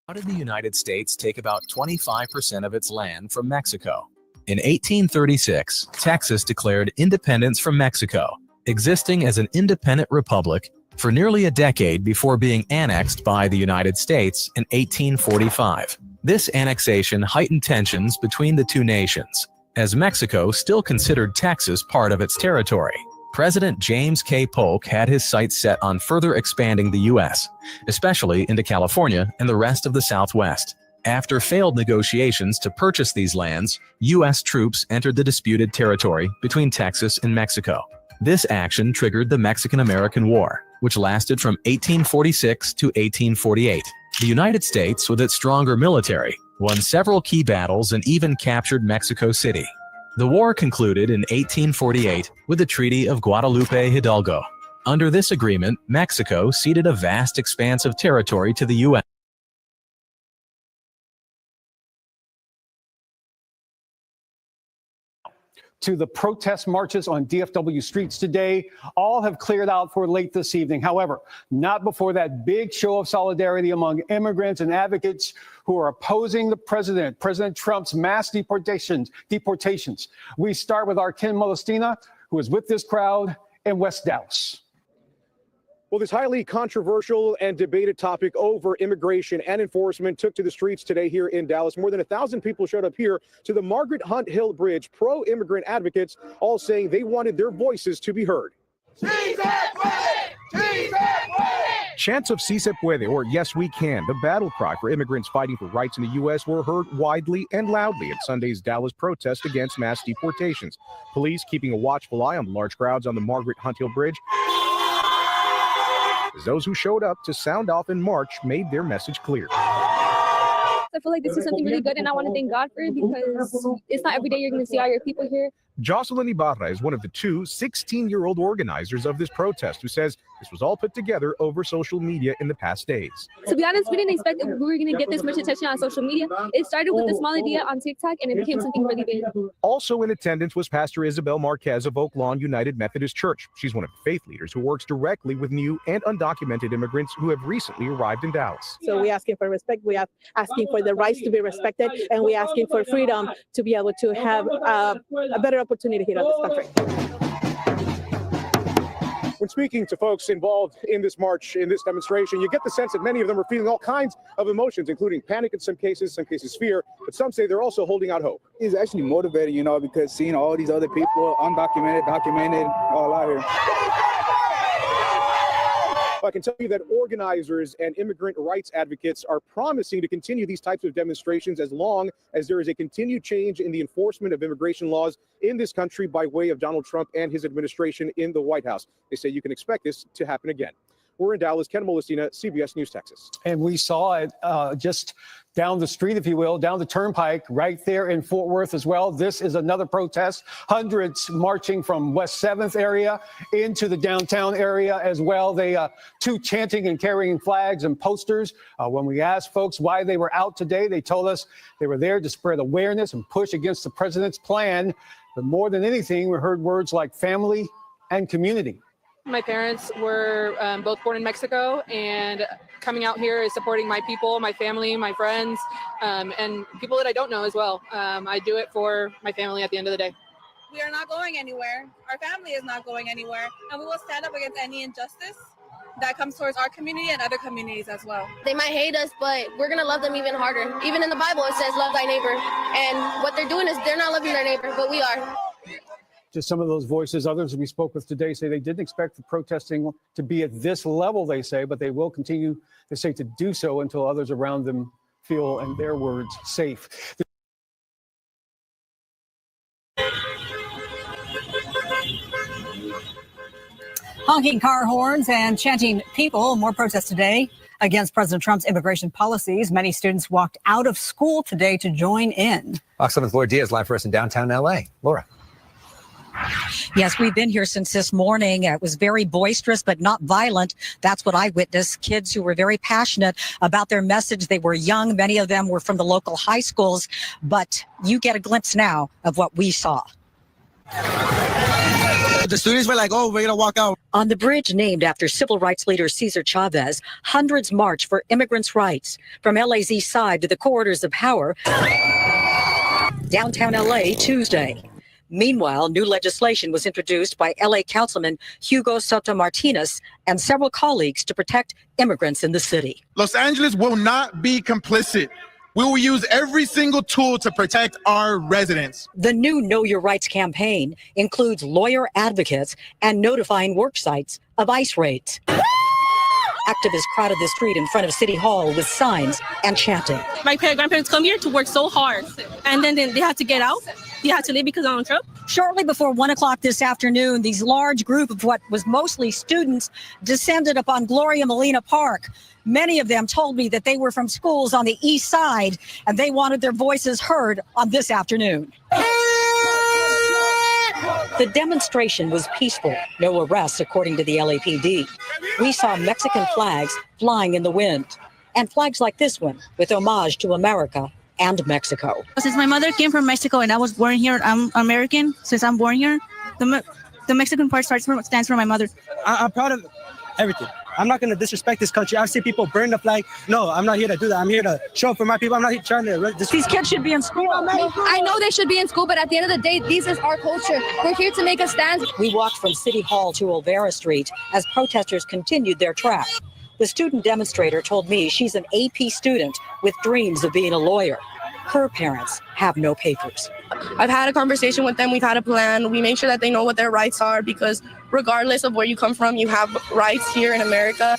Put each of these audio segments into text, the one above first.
How did the United States take about 25% of its land from Mexico? In 1836, Texas declared independence from Mexico, existing as an independent republic for nearly a decade before being annexed by the United States in 1845. This annexation heightened tensions between the two nations, as Mexico still considered Texas part of its territory. President James K. Polk had his sights set on further expanding the U.S., especially into California and the rest of the Southwest. After failed negotiations to purchase these lands, U.S. troops entered the disputed territory between Texas and Mexico. This action triggered the Mexican-American War, which lasted from 1846 to 1848. The United States, with its stronger military, won several key battles and even captured Mexico City. The war concluded in 1848 with the Treaty of Guadalupe Hidalgo. Under this agreement, Mexico ceded a vast expanse of territory to the U.S. To the protest marches on DFW streets today, all have cleared out for late this evening. However, not before that big show of solidarity among immigrants and advocates who are opposing the President Trump's mass deportations. We start with our Ken Molestina, who is with this crowd in West Dallas. Well, this highly controversial and debated topic over immigration and enforcement took to the streets today here in Dallas. More than 1,000 people showed up here to the Margaret Hunt Hill Bridge, pro-immigrant advocates, all saying they wanted their voices to be heard. Chants of Si se puede, or yes we can, the battle cry for immigrants fighting for rights in the U.S. were heard widely and loudly at Sunday's Dallas protest against mass deportations. Police keeping a watchful eye on the large crowds on the Margaret Hunt Hill Bridge, as those who showed up to sound off in March made their message clear. I feel like this is something really good, and I want to thank God for it because it's not every day you're going to see all your people here. Jocelyn Ibarra is one of the two 16-year-old organizers of this protest who says this was all put together over social media in the past days. To be honest, we didn't expect that we were going to get this much attention on social media. It started with a small idea on TikTok, and it became something really big. Also in attendance was Pastor Isabel Marquez of Oak Lawn United Methodist Church. She's one of the faith leaders who works directly with new and undocumented immigrants who have recently arrived in Dallas. So we're asking for respect, we are asking for the rights to be respected, and we're asking for freedom to be able to have a better opportunity here in this country. When speaking to folks involved in this march, in this demonstration, you get the sense that many of them are feeling all kinds of emotions, including panic in some cases fear, but some say they're also holding out hope. He's actually motivated, because seeing all these other people, undocumented, documented, all out here. I can tell you that organizers and immigrant rights advocates are promising to continue these types of demonstrations as long as there is a continued change in the enforcement of immigration laws in this country by way of Donald Trump and his administration in the White House. They say you can expect this to happen again. We're in Dallas. Ken Molestina, CBS News, Texas. And we saw it just down the street, if you will, down the turnpike, right there in Fort Worth as well. This is another protest. Hundreds marching from West 7th area into the downtown area as well. They too chanting and carrying flags and posters. When we asked folks why they were out today, they told us they were there to spread awareness and push against the president's plan. But more than anything, we heard words like family and community. My parents were both born in Mexico, and coming out here is supporting my people, my family, my friends, and people that I don't know as well. I do it for my family at the end of the day. We are not going anywhere. Our family is not going anywhere, and we will stand up against any injustice that comes towards our community and other communities as well. They might hate us, but we're going to love them even harder. Even in the Bible, it says, love thy neighbor. And what they're doing is they're not loving their neighbor, but we are. Just some of those voices. Others we spoke with today say they didn't expect the protesting to be at this level, they say, but they will continue, they say, to do so until others around them feel, in their words, safe. Honking car horns and chanting people. More protests today against President Trump's immigration policies. Many students walked out of school today to join in. Fox 7's Laura Diaz live for us in downtown L.A. Laura. Yes, we've been here since this morning. It was very boisterous, but not violent. That's what I witnessed. Kids who were very passionate about their message. They were young. Many of them were from the local high schools. But you get a glimpse now of what we saw. the students were like, oh, we're going to walk out. On the bridge named after civil rights leader Cesar Chavez, hundreds march for immigrants' rights from LA's east side to the corridors of power, downtown LA Tuesday. Meanwhile, new legislation was introduced by LA Councilman Hugo Soto Martinez and several colleagues to protect immigrants in the city. Los Angeles will not be complicit. We will use every single tool to protect our residents. The new Know Your Rights campaign includes lawyer advocates and notifying work sites of ICE raids. Activists crowded the street in front of City Hall with signs and chanting. My grandparents come here to work so hard, and then they have to get out. They have to leave because I'm on Trump. Shortly before 1 o'clock this afternoon, these large group of what was mostly students descended upon Gloria Molina Park. Many of them told me that they were from schools on the east side, and they wanted their voices heard on this afternoon. The demonstration was peaceful, no arrests, according to the LAPD. We saw Mexican flags flying in the wind, and flags like this one with homage to America and Mexico. Since my mother came from Mexico and I was born here, I'm American. Since I'm born here, the Mexican part stands for my mother. I'm proud of everything. I'm not going to disrespect this country. I've seen people burn the flag. No, I'm not here to do that. I'm here to show up for my people. I'm not here trying to... These kids should be in school. I know they should be in school, but at the end of the day, this is our culture. We're here to make a stand. We walked from City Hall to Olvera Street as protesters continued their track. The student demonstrator told me she's an AP student with dreams of being a lawyer. Her parents have no papers. I've had a conversation with them. We've had a plan. We make sure that they know what their rights are, because regardless of where you come from, you have rights here in America.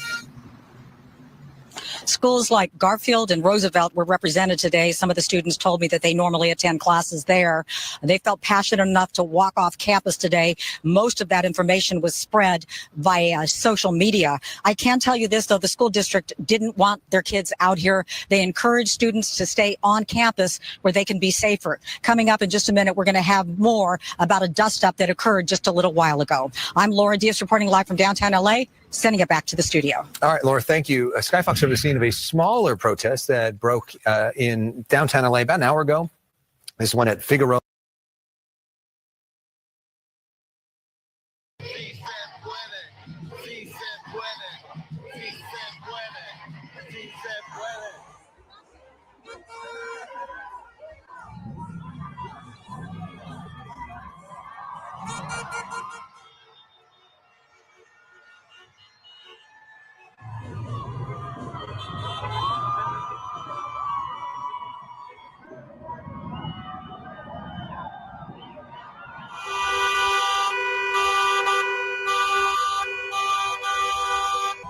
Schools like Garfield and Roosevelt were represented today. Some of the students told me that they normally attend classes there. They felt passionate enough to walk off campus today. Most of that information was spread via social media. I can tell you this, though, the school district didn't want their kids out here. They encouraged students to stay on campus where they can be safer. Coming up in just a minute, we're going to have more about a dust-up that occurred just a little while ago. I'm Laura Diaz reporting live from downtown LA. Sending it back to the studio. All right, Laura, thank you. Skyfox over the scene of a smaller protest that broke in downtown LA about an hour ago. This one at Figueroa.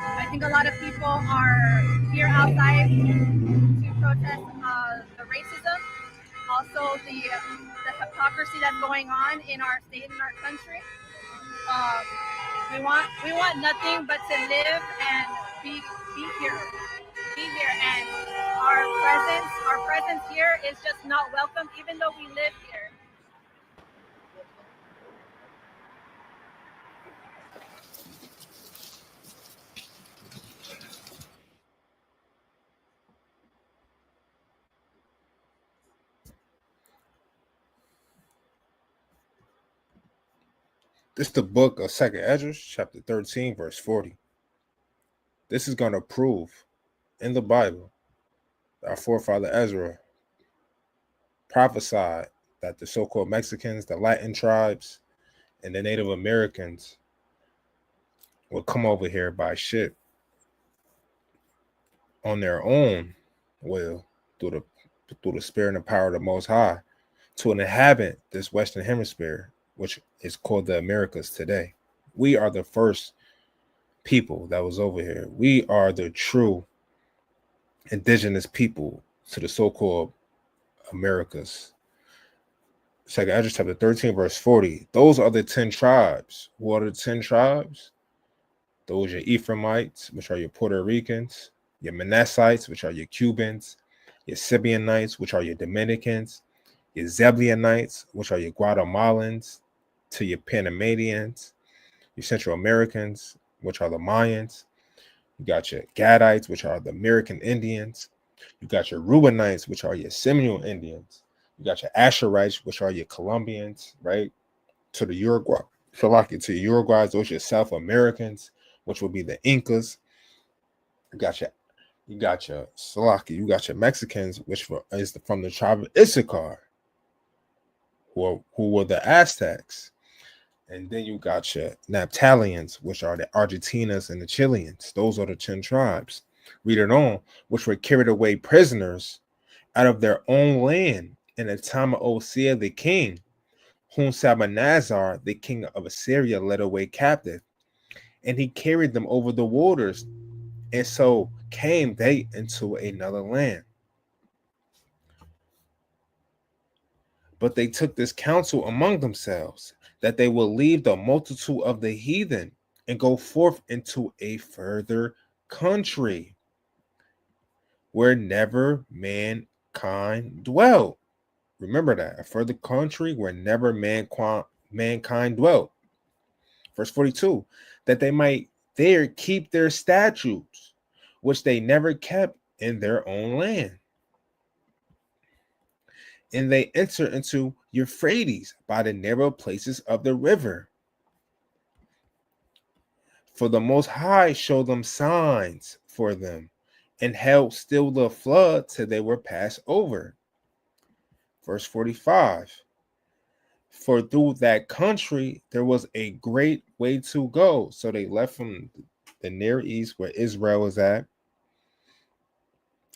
I think a lot of people are here outside to protest the racism, also the hypocrisy that's going on in our state and our country. We want nothing but to live and be here, and our presence here is just not welcome, even though we live here. This is the book of 2nd Ezra, chapter 13, verse 40. This is going to prove in the Bible that our forefather Ezra prophesied that the so-called Mexicans, the Latin tribes, and the Native Americans would come over here by ship on their own will through the spirit and the power of the Most High to inhabit this Western Hemisphere, which is called the Americas today. We are the first people that was over here. We are the true indigenous people to the so-called Americas. 2nd Ezra chapter 13, verse 40. Those are the 10 tribes. Who are the 10 tribes? Those are your Ephraimites, which are your Puerto Ricans, your Manassites, which are your Cubans, your Sibianites, which are your Dominicans, your Zebulianites, which are your Guatemalans, to your Panamanians, your Central Americans, which are the Mayans. You got your Gadites, which are the American Indians. You got your Reubenites, which are your Seminole Indians. You got your Asherites, which are your Colombians, right? To the Salaki to Uruguays, those are your South Americans, which will be the Incas. You got your Salaki, you got your Mexicans, which is from the tribe of Issachar, who were the Aztecs. And then you got your Naphtalians, which are the Argentinas and the Chileans. Those are the 10 tribes. Read it on, which were carried away prisoners out of their own land in the time of Osea the king, whom Salmanazar, the king of Assyria, led away captive. And he carried them over the waters, and so came they into another land. But they took this counsel among themselves, that they will leave the multitude of the heathen and go forth into a further country where never mankind dwelt. Remember that, a further country where never mankind dwelt. Verse 42, that they might there keep their statutes, which they never kept in their own land. And they enter into Euphrates by the narrow places of the river. For the Most High showed them signs for them, and held still the flood till they were passed over. Verse 45. For through that country there was a great way to go. So they left from the Near East, where Israel was at.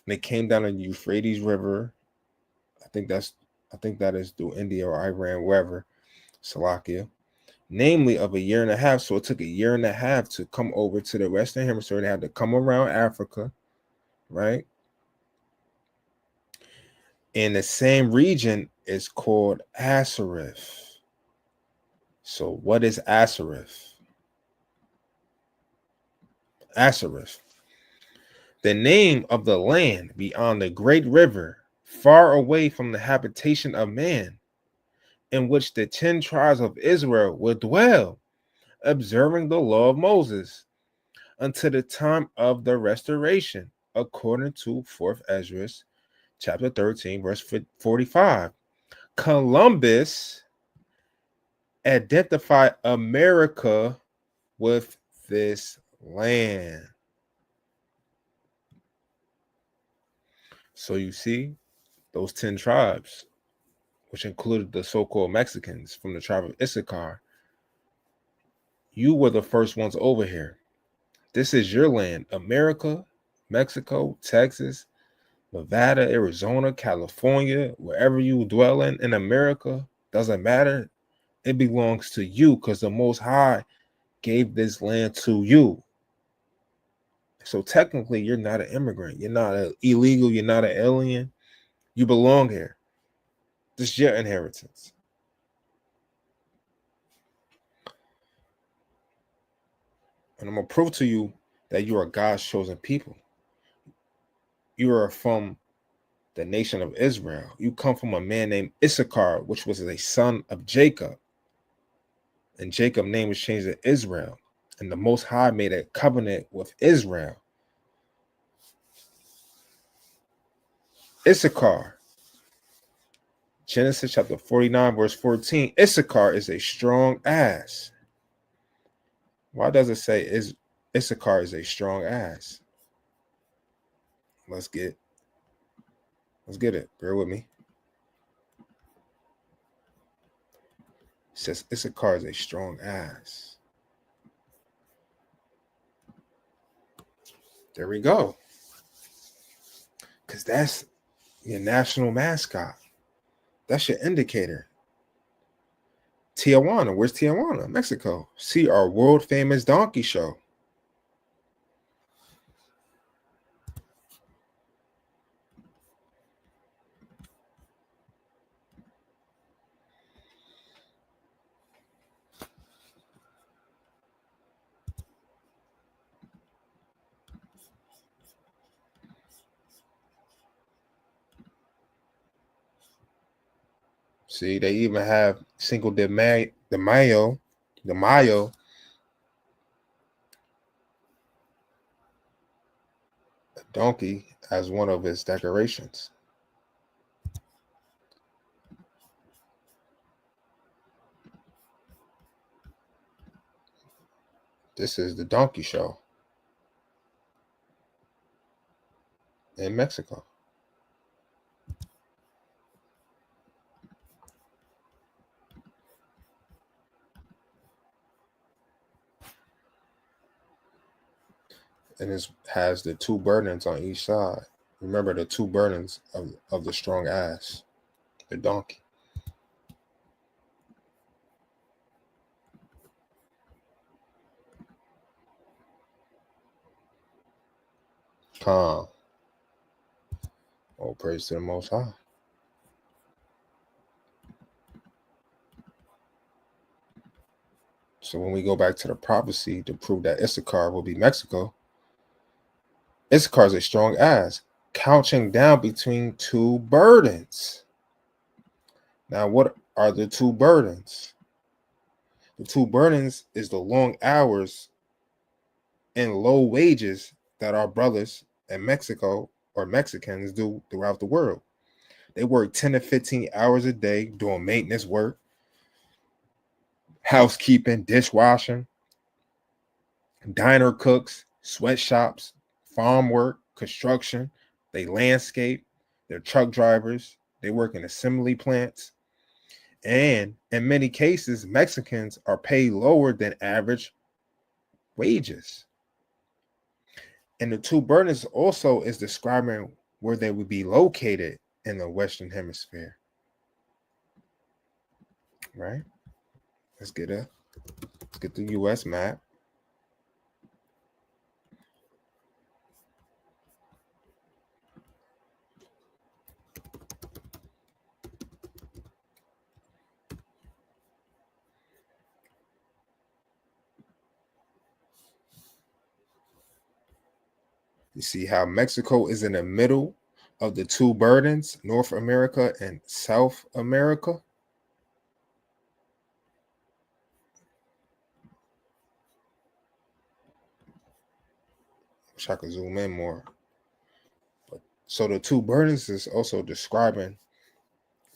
They came down the Euphrates River. I think that is through India or Iran, wherever, Salakia. Namely, of a year and a half. So it took a year and a half to come over to the Western Hemisphere. They had to come around Africa, right? And the same region is called Asareth. So what is Asareth? Asareth, the name of the land beyond the great river, far away from the habitation of man, in which the 10 tribes of Israel will dwell, observing the law of Moses, until the time of the restoration, according to 4th Ezra, chapter 13, verse 45. Columbus identified America with this land. So you see, those 10 tribes, which included the so-called Mexicans from the tribe of Issachar, you were the first ones over here. This is your land. America, Mexico, Texas, Nevada, Arizona, California, wherever you dwell in America, doesn't matter. It belongs to you because the Most High gave this land to you. So technically, you're not an immigrant. You're not an illegal. You're not an alien. You belong here. This is your inheritance. And I'm going to prove to you that you are God's chosen people. You are from the nation of Israel. You come from a man named Issachar, which was a son of Jacob. And Jacob's name was changed to Israel. And the Most High made a covenant with Israel. Issachar. Genesis chapter 49, verse 14. Issachar is a strong ass. Why does it say Issachar is a strong ass? Let's get it. Bear with me. It says Issachar is a strong ass. There we go. Because that's your national mascot. That's your indicator. Tijuana. Where's Tijuana? Mexico. See our world famous donkey show. See, they even have Cinco de Mayo, a donkey as one of its decorations. This is the donkey show in Mexico. And it has the two burdens on each side. Remember the two burdens of the strong ass, the donkey. Calm. All praise to the Most High. So when we go back to the prophecy to prove that Issachar will be Mexico, Issachar is a strong ass, couching down between two burdens. Now, what are the two burdens? The two burdens is the long hours and low wages that our brothers in Mexico or Mexicans do throughout the world. They work 10 to 15 hours a day doing maintenance work, housekeeping, dishwashing, diner cooks, sweatshops, farm work, construction. They landscape, they're truck drivers, they work in assembly plants. And in many cases, Mexicans are paid lower than average wages. And the two burdens also is describing where they would be located in the Western Hemisphere. Right? Let's get the US map. You see how Mexico is in the middle of the two burdens, North America and South America? Wish I could zoom in more. So the two burdens is also describing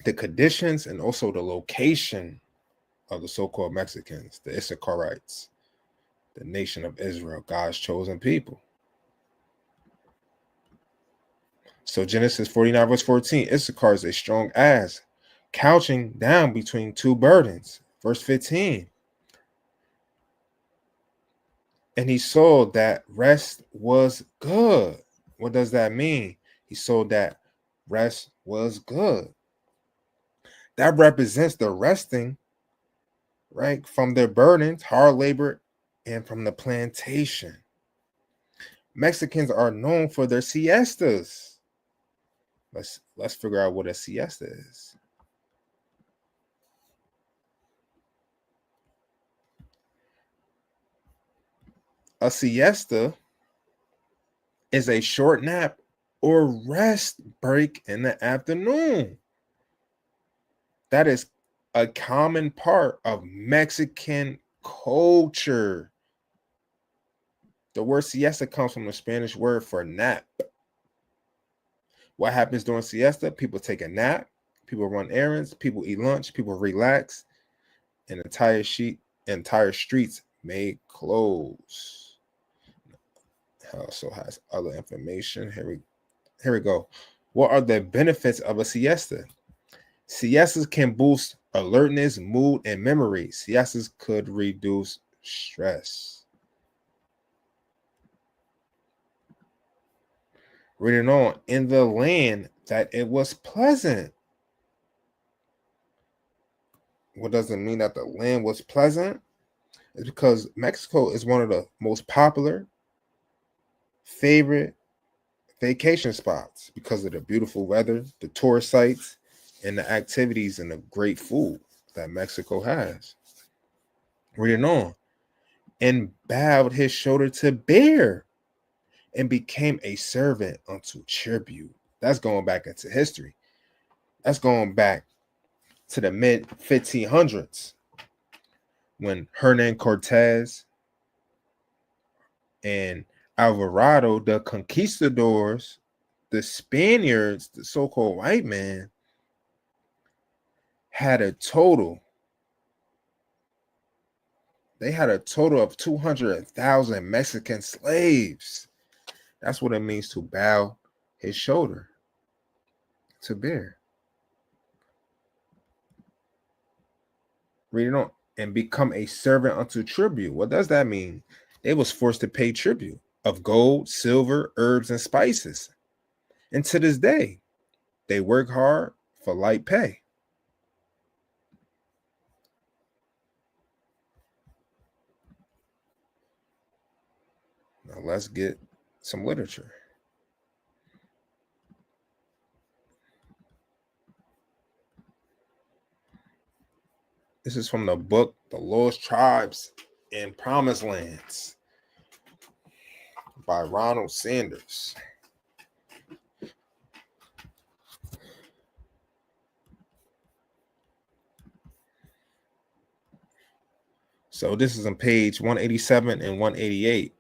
the conditions and also the location of the so-called Mexicans, the Issacharites, the nation of Israel, God's chosen people. So Genesis 49 verse 14, Issachar is a strong ass, couching down between two burdens. Verse 15. And he saw that rest was good. What does that mean? He saw that rest was good. That represents the resting, right, from their burdens, hard labor, and from the plantation. Mexicans are known for their siestas. Let's figure out what a siesta is. A siesta is a short nap or rest break in the afternoon. That is a common part of Mexican culture. The word siesta comes from the Spanish word for nap. What happens during siesta? People take a nap, people run errands, people eat lunch, people relax, and entire streets may close. It also has other information. Here we go. What are the benefits of a siesta? Siestas can boost alertness, mood, and memory. Siestas could reduce stress. Reading on, in the land that it was pleasant. What does it mean that the land was pleasant? It's because Mexico is one of the most popular, favorite vacation spots because of the beautiful weather, the tourist sites, and the activities and the great food that Mexico has. Reading on, and bowed his shoulder to bear, and became a servant unto tribute. That's going back into history. That's going back to the mid 1500s when Hernan Cortez and Alvarado, the conquistadors, the Spaniards, the so-called white man, had a total They had a total of 200,000 Mexican slaves. That's what it means to bow his shoulder to bear. Read it on. And become a servant unto tribute. What does that mean? They was forced to pay tribute of gold, silver, herbs, and spices. And to this day, they work hard for light pay. Now let's get some literature. This is from the book, The Lost Tribes in Promised Lands by Ronald Sanders. So this is on page 187 and 188.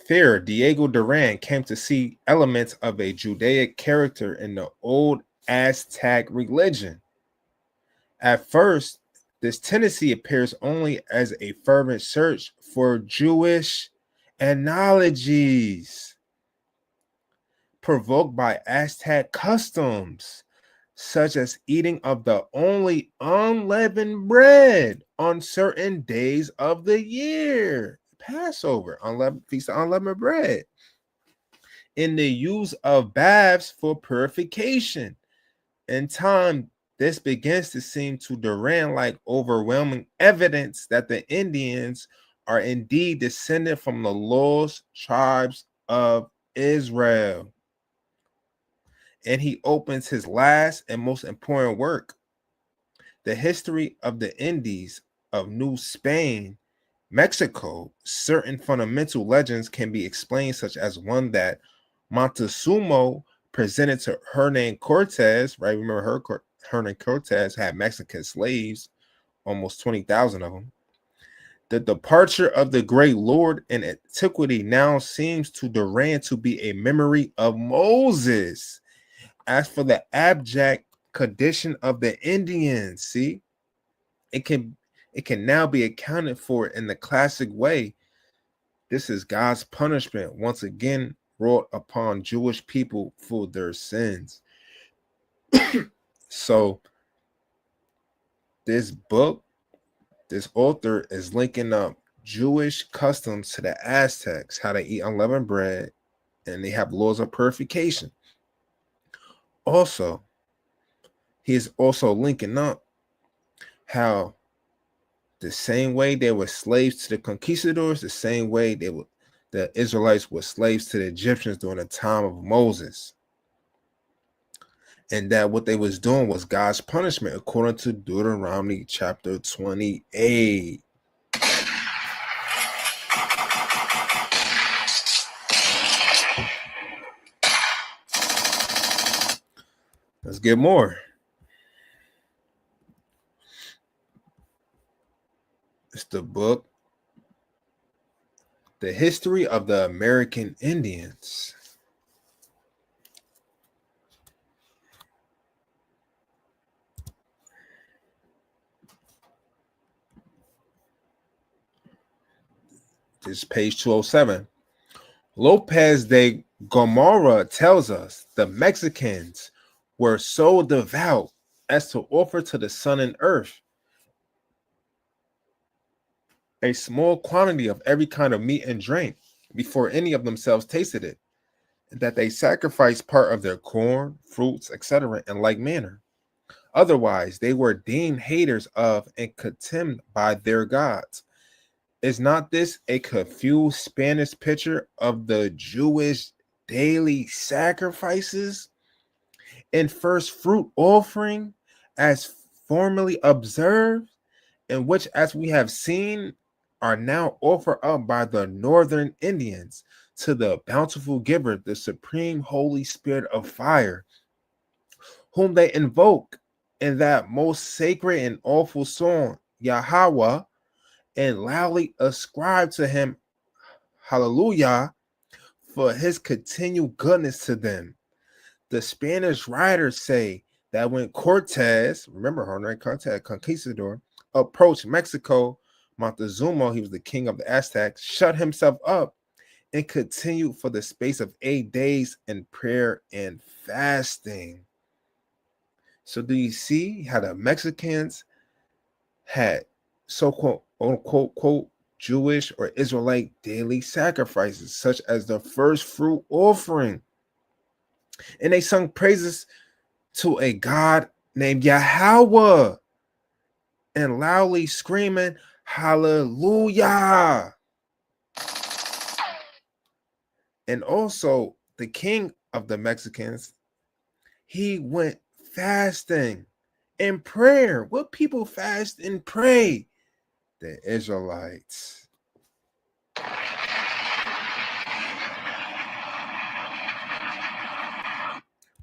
Pharaoh Diego Duran came to see elements of a Judaic character in the old Aztec religion. At first, this tendency appears only as a fervent search for Jewish analogies provoked by Aztec customs, such as eating of the only unleavened bread on certain days of the year, Passover, Feast of Unleavened Bread, in the use of baths for purification. In time, this begins to seem to Duran like overwhelming evidence that the Indians are indeed descended from the lost tribes of Israel. And he opens his last and most important work, The History of the Indies of New Spain, Mexico. Certain fundamental legends can be explained, such as one that Montezuma presented to Hernan Cortez, right? Remember, Hernan Cortez had Mexican slaves, almost 20,000 of them. The departure of the great lord in antiquity now seems to Duran to be a memory of Moses. As for the abject condition of the Indians, see, it can now be accounted for in the classic way. This is God's punishment once again wrought upon Jewish people for their sins. So this book, this author is linking up Jewish customs to the Aztecs, how they eat unleavened bread, and they have laws of purification. Also, he is also linking up how the same way they were slaves to the conquistadors, the same way the Israelites were slaves to the Egyptians during the time of Moses. And that what they was doing was God's punishment, according to Deuteronomy chapter 28. Let's get more. It's the book, The History of the American Indians. This is page 207. Lopez de Gomorra tells us the Mexicans were so devout as to offer to the sun and earth a small quantity of every kind of meat and drink before any of themselves tasted it, and that they sacrificed part of their corn, fruits, etc. in like manner. Otherwise, they were deemed haters of and contemned by their gods. Is not this a confused Spanish picture of the Jewish daily sacrifices and first fruit offering as formerly observed, in which, as we have seen, are now offered up by the northern Indians to the bountiful giver, the supreme Holy Spirit of fire, whom they invoke in that most sacred and awful song, Yahweh, and loudly ascribe to him, hallelujah, for his continued goodness to them. The Spanish writers say that when Cortez, remember Hernan Cortez, conquistador, approached Mexico, Montezuma, he was the king of the Aztecs, shut himself up and continued for the space of 8 days in prayer and fasting. So do you see how the Mexicans had so-called quote Jewish or Israelite daily sacrifices, such as the first fruit offering? And they sung praises to a God named Yahweh and loudly screaming, hallelujah. And also the king of the Mexicans, he went fasting and prayer. What people fast and pray? The Israelites.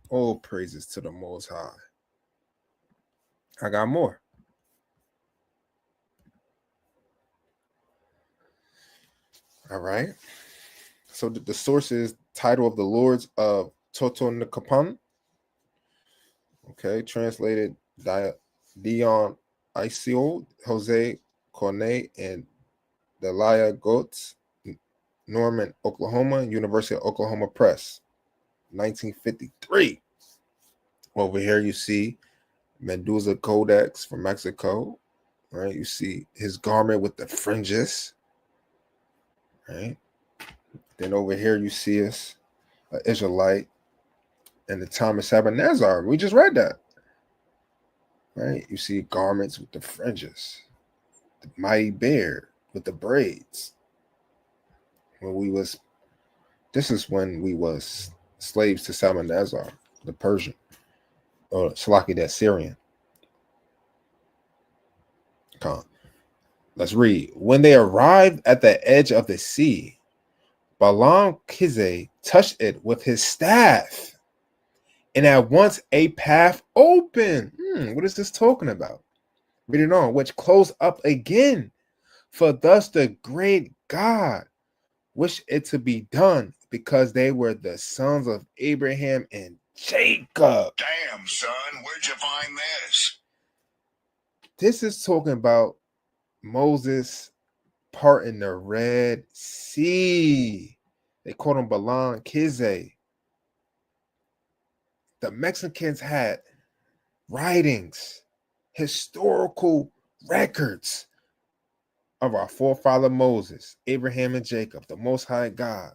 All praises to the Most High. I got more. All right. So the source is title of the Lords of Totonicapán. Okay, translated Dion Isil, Jose Cornet, and Delia Goetz, Norman, Oklahoma, University of Oklahoma Press, 1953. Over here you see Medusa Codex from Mexico, right? You see his garment with the fringes, right? Then over here you see us, an Israelite, and the Thomas Nazar. We just read that, right? You see garments with the fringes, the mighty bear with the braids. This is when we was slaves to Salmanazar, the Persian, or Salaki, that Syrian. Come on. Let's read. When they arrived at the edge of the sea, Balaam Kize touched it with his staff, and at once a path opened. What is this talking about? Reading on, which closed up again. For thus the great God wished it to be done, because they were the sons of Abraham and Jacob. Damn, son, where'd you find this? This is talking about Moses parting the Red Sea. They called him Balaam Kize. The Mexicans had writings, historical records of our forefather Moses, Abraham and Jacob, the Most High God,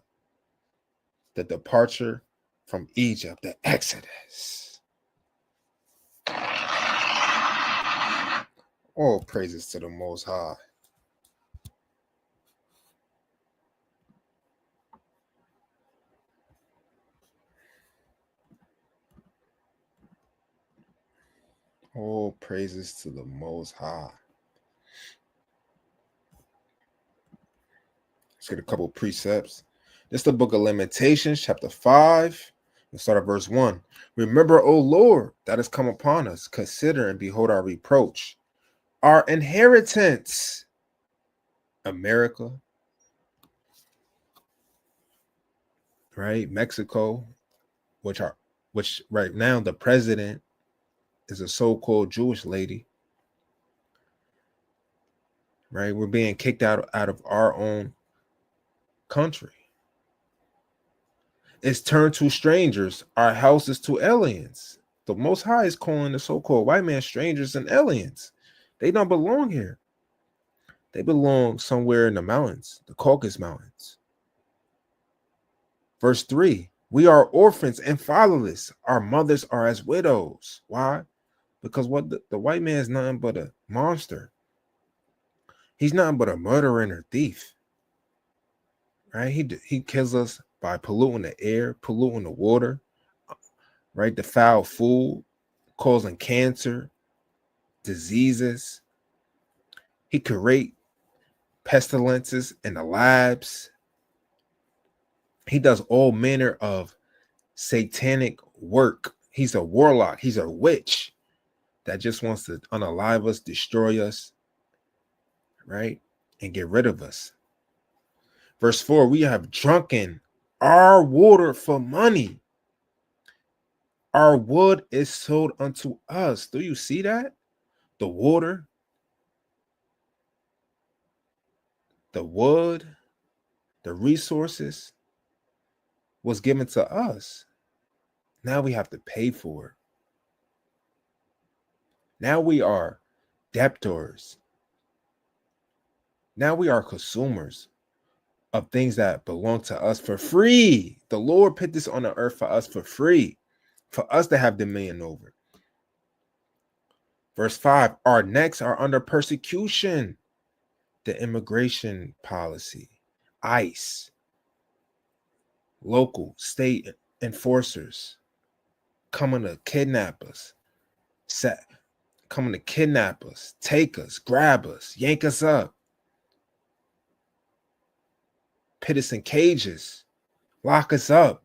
the departure from Egypt, the Exodus. All praises to the Most High. All praises to the Most High. Let's get a couple precepts. This is the book of Lamentations, chapter 5. Let's start at verse 1. Remember, O Lord, that has come upon us. Consider and behold our reproach, our inheritance, America, right? Mexico, which right now the president is a so-called Jewish lady, right? We're being kicked out of our own country. It's turned to strangers, our houses to aliens. The Most High is calling the so-called white man strangers and aliens. They don't belong here. They belong somewhere in the mountains, the Caucasus Mountains. Verse 3, we are orphans and fatherless. Our mothers are as widows. Why? Because what the white man is nothing but a monster. He's nothing but a murderer and a thief. Right? He kills us by polluting the air, polluting the water, right? The foul food, causing cancer, diseases. He create pestilences in the labs. He does all manner of satanic work. He's a warlock. He's a witch that just wants to unalive us, destroy us, right? And get rid of us. Verse 4, we have drunken our water for money. Our wood is sold unto us. Do you see that? The water the wood, the resources was given to us. Now we have to pay for it. Now we are debtors. Now we are consumers of things that belong to us for free. The Lord put this on the earth for us for free, for us to have dominion over. Verse 5, our necks are under persecution. The immigration policy, ICE, local, state enforcers coming to kidnap us, take us, grab us, yank us up, put us in cages, lock us up,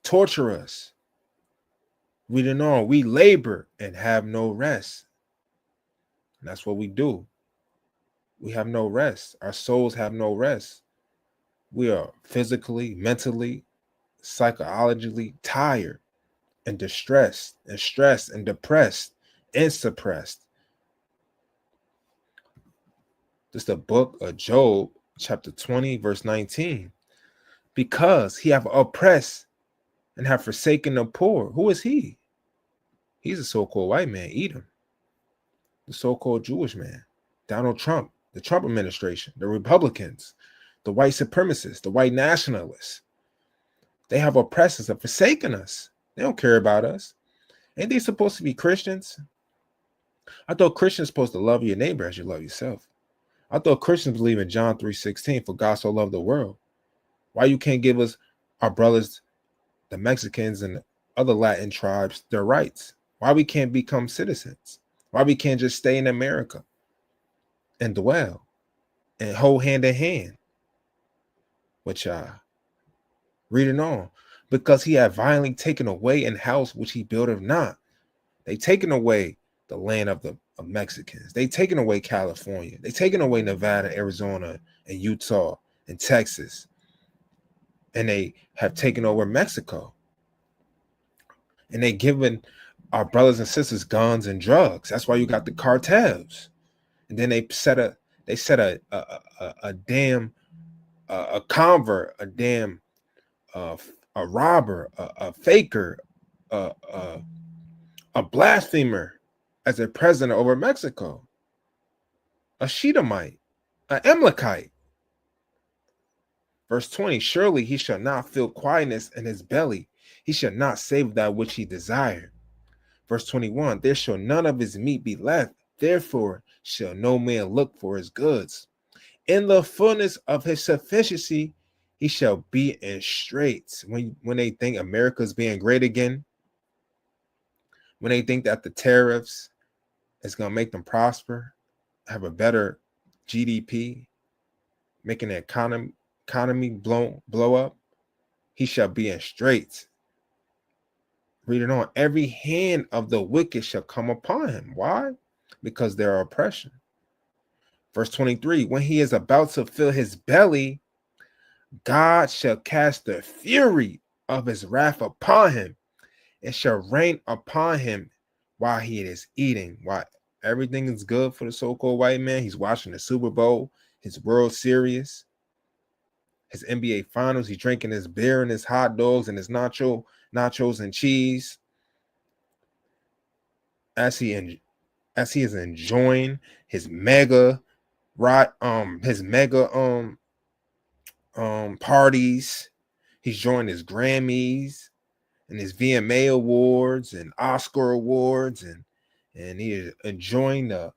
torture us. We don't know. We labor and have no rest. And that's what we do. We have no rest. Our souls have no rest. We are physically, mentally, psychologically tired and distressed and stressed and depressed and suppressed. This is the book of Job, chapter 20, verse 19. Because he have oppressed and have forsaken the poor. Who is he? He's a so-called white man, Edom. The so-called Jewish man, Donald Trump, the Trump administration, the Republicans, the white supremacists, the white nationalists. They have oppressed us and forsaken us. They don't care about us. Ain't they supposed to be Christians? I thought Christians supposed to love your neighbor as you love yourself. I thought Christians believe in John 3:16, for God so loved the world. Why you can't give us, our brothers, the Mexicans and the other Latin tribes, their rights? Why we can't become citizens? Why we can't just stay in America and dwell and hold hand in hand? Which reading on, because he had violently taken away an house which he buildeth not. They taken away the land of Mexicans. They taken away California. They taken away Nevada, Arizona, and Utah and Texas. And they have taken over Mexico. And they given our brothers and sisters guns and drugs. That's why you got the cartels. And then they set a damn a convert, a damn a robber, a faker, a blasphemer as a president over Mexico, a Shedamite, an Amalekite. Verse 20, surely he shall not feel quietness in his belly. He shall not save that which he desired. Verse 21, there shall none of his meat be left. Therefore shall no man look for his goods. In the fullness of his sufficiency, he shall be in straits. When they think America's being great again, when they think that the tariffs is going to make them prosper, have a better GDP, making the economy blow up, he shall be in straits. Read it on. Every hand of the wicked shall come upon him. Why? Because there are oppression. Verse 23, when he is about to fill his belly, God shall cast the fury of his wrath upon him and shall rain upon him while he is eating. While everything is good for the so-called white man, he's watching the Super Bowl, his World Series, his NBA Finals, he's drinking his beer and his hot dogs and his nachos and cheese. As he is enjoying his mega parties, he's joining his Grammys and his VMA awards and Oscar awards, and he is enjoying the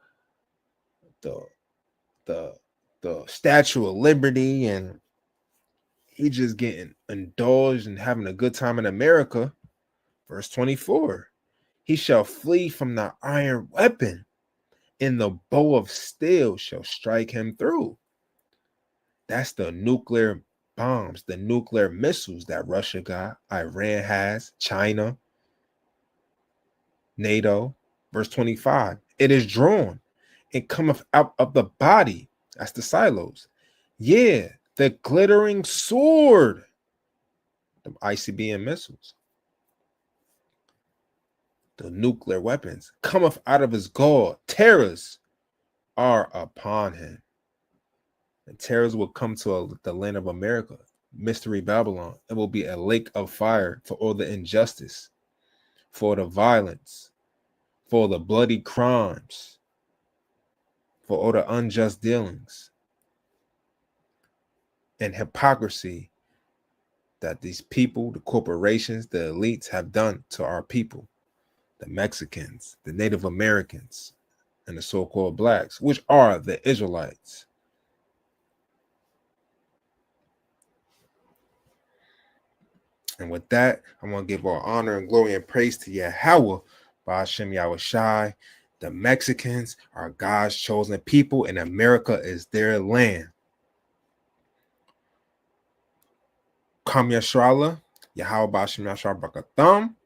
Statue of Liberty, and he just getting indulged and having a good time in America. Verse 24, he shall flee from the iron weapon, and the bow of steel shall strike him through. That's the nuclear bombs, the nuclear missiles that Russia got, Iran has, China, NATO. Verse 25, it is drawn and cometh out of the body. That's the silos. Yeah, the glittering sword, the ICBM missiles, the nuclear weapons, cometh out of his gall. Terrors are upon him. And terrors will come to the land of America, Mystery Babylon. It will be a lake of fire for all the injustice, for the violence, for the bloody crimes, for all the unjust dealings and hypocrisy that these people, the corporations, the elites have done to our people, the Mexicans, the Native Americans, and the so-called blacks, which are the Israelites. And with that, I want to give all honor and glory and praise to Yahweh, Ba'ashem Yahushai. The Mexicans are God's chosen people, and America is their land. Kam Yashrala, Yahweh Ba'ashem Yashar Brakatham.